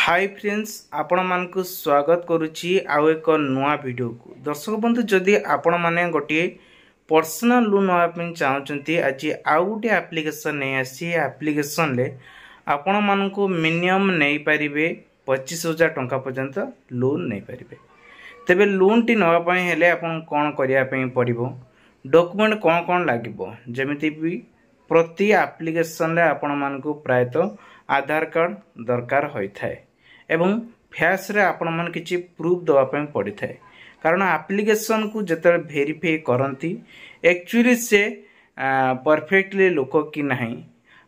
Hi friends आपण मानकु स्वागत करुच्ची आउ एक नुआ वीडियो को दर्शक बंधु जदि आपण माने गोटे पर्सनल लोन नापी चाहते आज आउ गोटे एप्लिकेशन नहीं आसी एप्लिकेशन ले आपण मानकु मिनिमम नहीं पारिबे 25,000 टंका पर्यंत लोन नहीं पारिबे। तेबे लोन टी नवा पई हेले आपण कोन करिया पई पड़िबो डॉक्यूमेंट कोन कोन लागिबो जेमिति भी प्रति एप्लिकेशन ले आपण मानकु प्रायतः आधार कार्ड दरकार होई थाए एवं फेस रे आपण मन किछि प्रूफ दवा पे पड़ी थाए कारण एप्लिकेशन को जते वेरीफाई करंती एक्चुअली से परफेक्टली लोक कि नहीं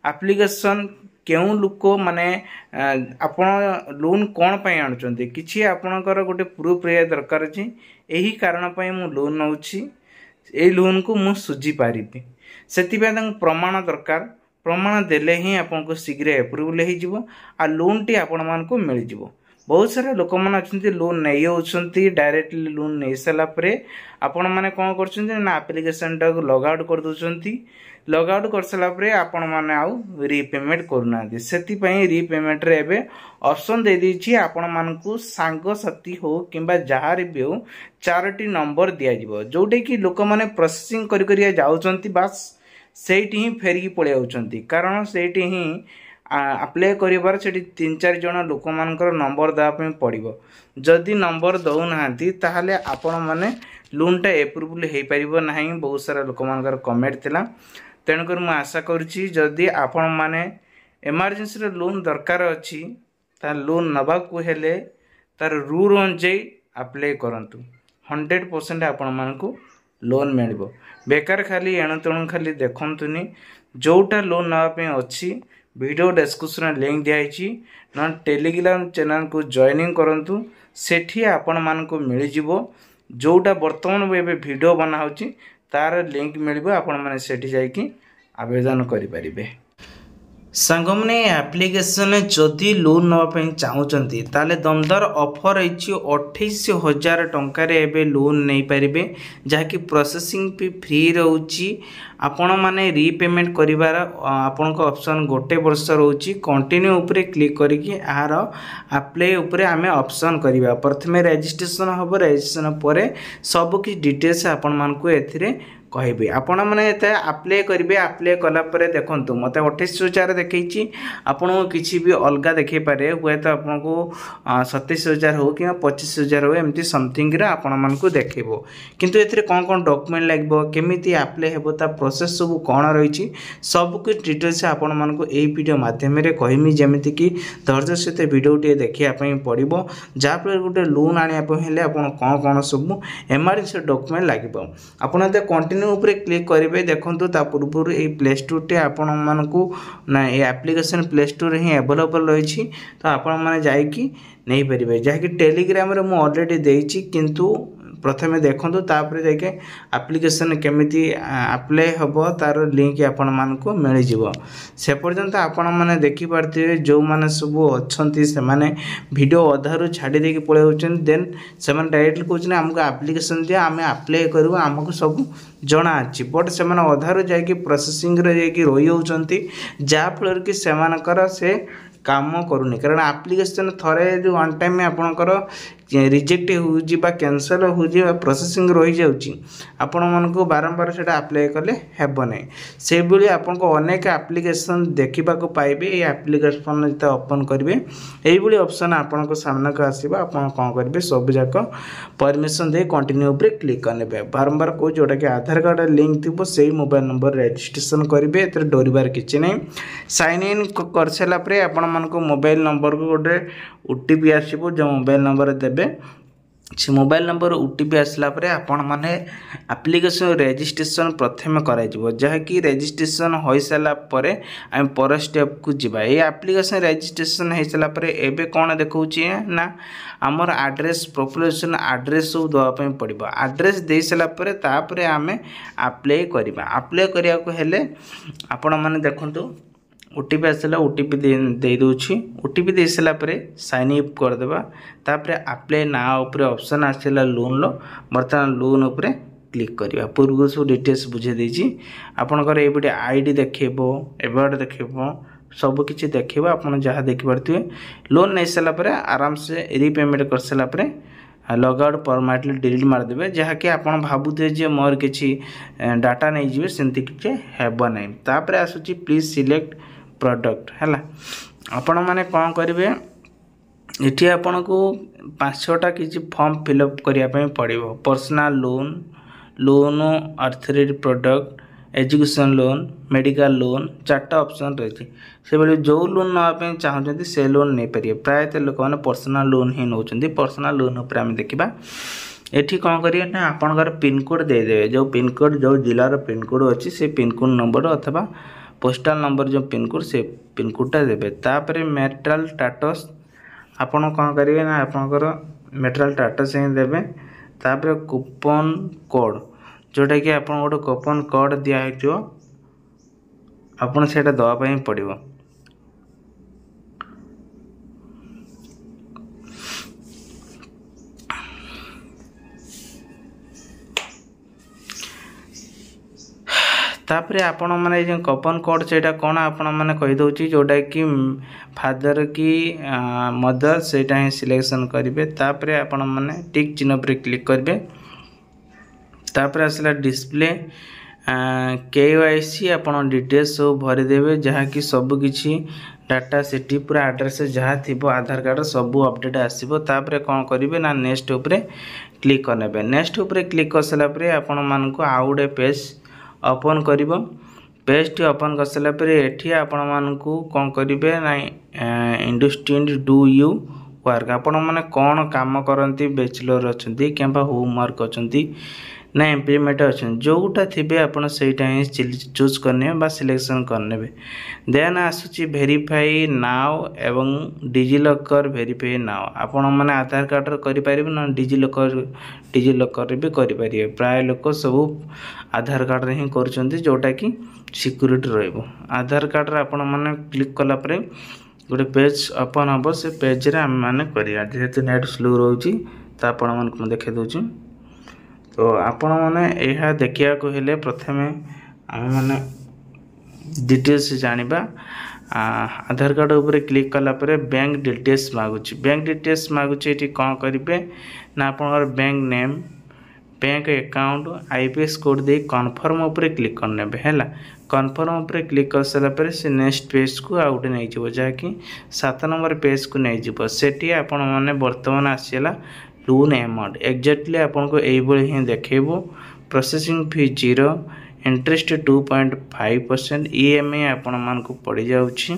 एप्लिकेशन केउ लोक माने आपण लोन कोन पय आनुचंती किछि आपणकर गोटे प्रूफ रे दरकार अछि एही कारण पय मु लोन नउछि ए लोन को मु सुझी पारिबी सेति बे प्रमाण दरकार प्रमाण देले ही आपन को शीघ्र एप्रूवल हो जिवो आ लोन टी आपण मान को मिल जिवो। बहुत सारा लोक मन अछंती लोन नै होछंती डायरेक्टली लोन नै सला परे आपण माने कोन करछंती ना एप्लिकेशन टा को लॉग आउट कर दोछंती लॉग आउट कर सला परे आपण माने आउ रीपेमेंट करूना दे सेति पई रीपेमेंट रे एबे ऑप्शन दे दी आपण मान को सांग साथी हो किबा जहार भी हो चारटी नंबर दिया जिवो जोटे कि लोक माने प्रोसेसिंग करि करिया जाउचंती बस सेठी ही फेरिकी पड़े आउचंती कारण सेठी ही अप्लाई करिबार सेठी 3-4 जण लोक मानकर नंबर दा पे पड़िबो जदी नंबर दउ नाहंती ताहाले आपण माने लोन टा एप्रूवल हे परिबो नाही। बहुत सारा लोक मानकर कमेंट थिला तेन कर मु आशा करछि जदी आपण माने इमरजेंसी रे लोन दरकार अछि ता लोन नबा को हेले तार रूल अनुसार अप्लाई करंतु 100% आपण मानकु लोन मिलबो बेकार खाली एणु तेणु खाली देखंतुनी जोटा लोन नवा पे अछि वीडियो डिस्क्रिप्शन लिंक दियाइछि न टेलीग्राम चैनल को जॉइनिंग करंतु सेठी आपण मान को मिल जिवो जोटा वर्तमान एबे वीडियो बना होछि तार लिंक मिलबो आपण माने सेठी जाई कि आवेदन करि परिबे। सांगमने एप्लिकेशन जदि लोन नापी चाहूँगी ताले दमदार ऑफर है 28,000 टंका रे एबे लोन नहीं पारिबे जहाँकि प्रोसेसिंग भी फ्री रोची आपण माने रीपेमेंट करिवार आपण को ऑप्शन गोटे वर्ष रोची कंटिन्यू ऊपर क्लिक करके आर अप्लाई ऊपर आमे ऑप्शन करिवा प्रथमे रजिस्ट्रेशन हबो रजिस्ट्रेशन परे सब कि डिटेल्स आपण मान को एथिरे कहबे आपण माने एते अप्लाई करिवे अप्लाई कला परे देखंतु मते 28,000 देखैछि आपण किछि भी अलगा देखै पारे हुए तो आपण को 27,000 हो कि 25,000 हो एमती समथिंग रे आपण मान को देखैबो किंतु एथिरे कोन कोन डॉक्यूमेंट लागबो केमिति अप्लाई हेबो ता प्रोसेस सब कोन रहिछि सब कुछ डिटेल्स आपण मान को एई वीडियो माध्यम रे कहिमि जेमिति कि धैर्य सहित वीडियो टी देखिया पई पड़िबो जा पर गोटे लोन आनिया पई हेले आपण कोन कोन सब इमरजेंसी डॉक्यूमेंट लागबो आपण ते कंटिन्यू ऊपर क्लिक करेंगे देखो ता पूर्व ये प्ले स्टोर टे आपण मानकु ना ये एप्लिकेशन प्ले स्टोर ही अवेलेबल रही तो आपण मैंने जाकि नहीं पारे जहाँकि टेलीग्राम रे मु ऑलरेडी देइछि किंतु प्रथमे देखो तापर जाके एप्लिकेशन केमिति अप्लाई हेबो तार लिंक आपण मानकु मिल जिवो से पर्यंत आपण माने देखि पारथिबे जो माने सब अछंती से माने वीडियो अधारु छाडी देके पळे होचन देन से माने डायरेक्टली कहउछन हमको एप्लिकेशन दिया आमे अप्लाई करबो हमको सब जना अछि बट से माने अधारु जाके प्रोसेसिंग रे जाके रोई होचंती जा फलर कि से मानकर से काम करूनी कारण एप्लिकेशन थरे जो वन टाइम में आपणकर रिजेक्ट हो कैंसल हो प्रोसेसिंग रही जाउची आपण मन को बारंबार सेटा अप्लाई कले हेबो नै से बेली आपण को अनेक एप्लिकेशन देखिबा को पाइबे ए एप्लिकेशन जते ओपन करिवे एई बेली ऑप्शन आपण को सामने को आसीबा आपण कोन करिवे सब जाक परमिशन दे कंटिन्यू ऊपर क्लिक करनेबे बारंबार को जोटा के आधार कार्ड लिंक थिबो सेही मोबाइल नंबर रजिस्ट्रेशन करिवे एतर डोरिबार किछि नै साइन इन करसेला परे आपण मन को मोबाइल नंबर को गोटे ओटीपी आसीबो जो मोबाइल नंबर देबे से मोबाइल नंबर ओटीपी आसला परे आपण माने एप्लिकेशन रजिस्ट्रेशन प्रथमे कराइ जिवो जहाँकि रजिस्ट्रेशन होई साला परे हम पर स्टेप को जिबा ए एप्लिकेशन रजिस्ट्रेशन होई साला परे एबे कोन देखौची ना हमर एड्रेस पॉपुलेशन एड्रेस सब दवा पे पड़िबो एड्रेस दे साला परे तापरे हमें अप्लाई करिबा अप्लाई करिया को हेले आपण माने देखंतु ओटीपी आसला ओटीपी दे दोछि ओटीपी दे सला परे साइन अप कर देबा तापरे अप्लाई नाउ ऊपर ऑप्शन आसला लोन लो वर्तमान लोन ऊपर क्लिक करिया पूर्व सब डिटेल्स बुझे देछि आपनकर एबडे आईडी देखैबो एबड देखैबो सबकि देखो आप जहाँ देखिपे लोन नहीं सारापर आराम से रिपेमेंट कर सारापर लग आउट परमानेंटली डिलीट मारदेवे जहाँकि आप भावुए मोर किसी डाटा नहीं जी सेमती किसी हेब ना तापर आसूँ प्लीज सिलेक्ट प्रोडक्ट है आपण मैंने कौन करेंगे ये आपन को 5-6टा किसी फॉर्म फिलअप करने पड़ो personal loan loan authorise product education loan medical loan 4टा ऑप्शन रही से भाई जो लोन नापी चाहते से लोन नहीं पारे प्रायतः लोक मैंने पर्सनल लोन ही नौ पर्सनल लोन उपर आम देखा ये कौन करेंगे ना आपंकर पिनकोड देदेवे जो पिनकोड जो जिलार पिनकोड अच्छी से पिनकोड नंबर अथवा पोस्टाल नंबर जो पिनकोड से पिनकोडटा देवे तापर मैरिटल स्टेटस आपड़ कौन करेंगे ना आपंकर मैरिटल स्टेटस ही देवे तापर कूपन कोड जोटा कि आप गोटे कूपन कोड दिखाई आपड़ से दवाई पड़ो तापर आपण मैंने जो कूपन कोड से कौन आपण मैंने कहीदे जोटा कि फादर की मदर से सिलेक्शन करेंगे तापर आपण मैंने टिक चिन्ह पर क्लिक करेंगे तापर आसला डिस्प्ले KYC आपन डिटेल्स सब भरीदेवे जहाँकि सबकि डाटा सेठी पूरा एड्रेस जहाँ थी आधार कार्ड सब अपडेट आसो तापर कौन करेंगे ना नेक्स्ट उपरे क्लिक करने नेक्स्ट उपरे क्लिक कर सारापर आपण मानक आउ गोटे पेज ओपन कर पेज टी ओपन कर सारापर ये आपण मानक कौन करेंगे ना इंडस्ट्री डू यू वर्क आपण मैंने कौन काम करती बैचलर अच्छा कि होमवर्क अच्छा ना इम्प्लीमेंट अच्छा जोटा थे आपड़ से चूज करने सिलेक्शन करने देन आसूँ वेरीफाई नाउ एवं डिजिलकर वेरीफाई नाउ आपण मैंने आधार कार्ड करें ना डिजिलकर भी करेंगे प्राय लोक सब आधार कार्ड ही कर जोटा कि सिक्यूरीटी रो आधार कार्ड आपण मैंने क्लिक कलापर गोटे पेज ओपन हम से पेज रे आम मैंने करिया जेहेतु नेट स्लो रोची तो आपण मानक देखे दूची तो आपण मैंने यह देखा को हेले प्रथमे आम मैंने डिटेल्स जानिबा आधार कार्ड ऊपर क्लिक कलापर बैंक डिटेल्स मागुची बैंक डिटेल्स मागुची ये कौन करेंगे ना आप bank name bank account IPS code दे कन्फर्म उपर क्लिक करने है कन्फर्म उपर क्लिक कर सारापर से नेक्स्ट पेज को आउ गोटे नहीं जहाँकि 7 नंबर पेज को नहीं जीव सेठी आपण मैंने बर्तमान आसीला लोन अमाउंट एक्जाक्टली आपन को यही ही देखेबो प्रोसेसिंग फी 0 इंटरेस्ट 2.5% EMI आपण मान को पड़ जाउछि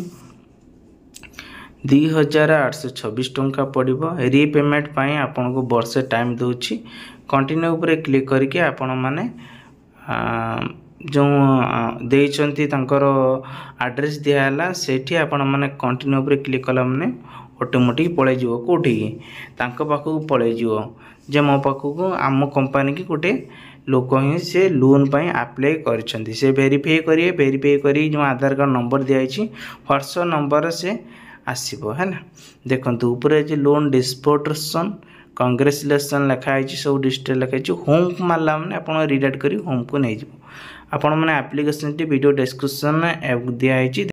2826 टंका पड़ो रिपेमेंट पाई आपन को वर्षे टाइम दूची कंटिन्यू उपर क्लिक करके आपण माने जो देइचंती तांकर एड्रेस दियाला सेठी आपण माने कंटिन्यू उपर क्लिक कला माने ऑटोमेटिक पळे जीवो कोठी तांको पाखु पळे जीवो जे मो पाखु आम कंपनी की गोटे लोक ही से लोन पाई अप्लाई करछंती से वेरीफाई करी जो आधार कार्ड नंबर दियाइछि व्हाट्सएप नंबर से आसीबो है ना देखंतु ऊपर जे लोन डिस्पोर्टेशन कांग्रेचुलेसन लिखाई सब डिटेल लिखाई होम को मारला मैंने आप रिडाइरेक्ट करी होम को नहीं जीवो आपण मैंने एप्लिकेशन टी वीडियो डिस्क्रिप्शन में दिखाई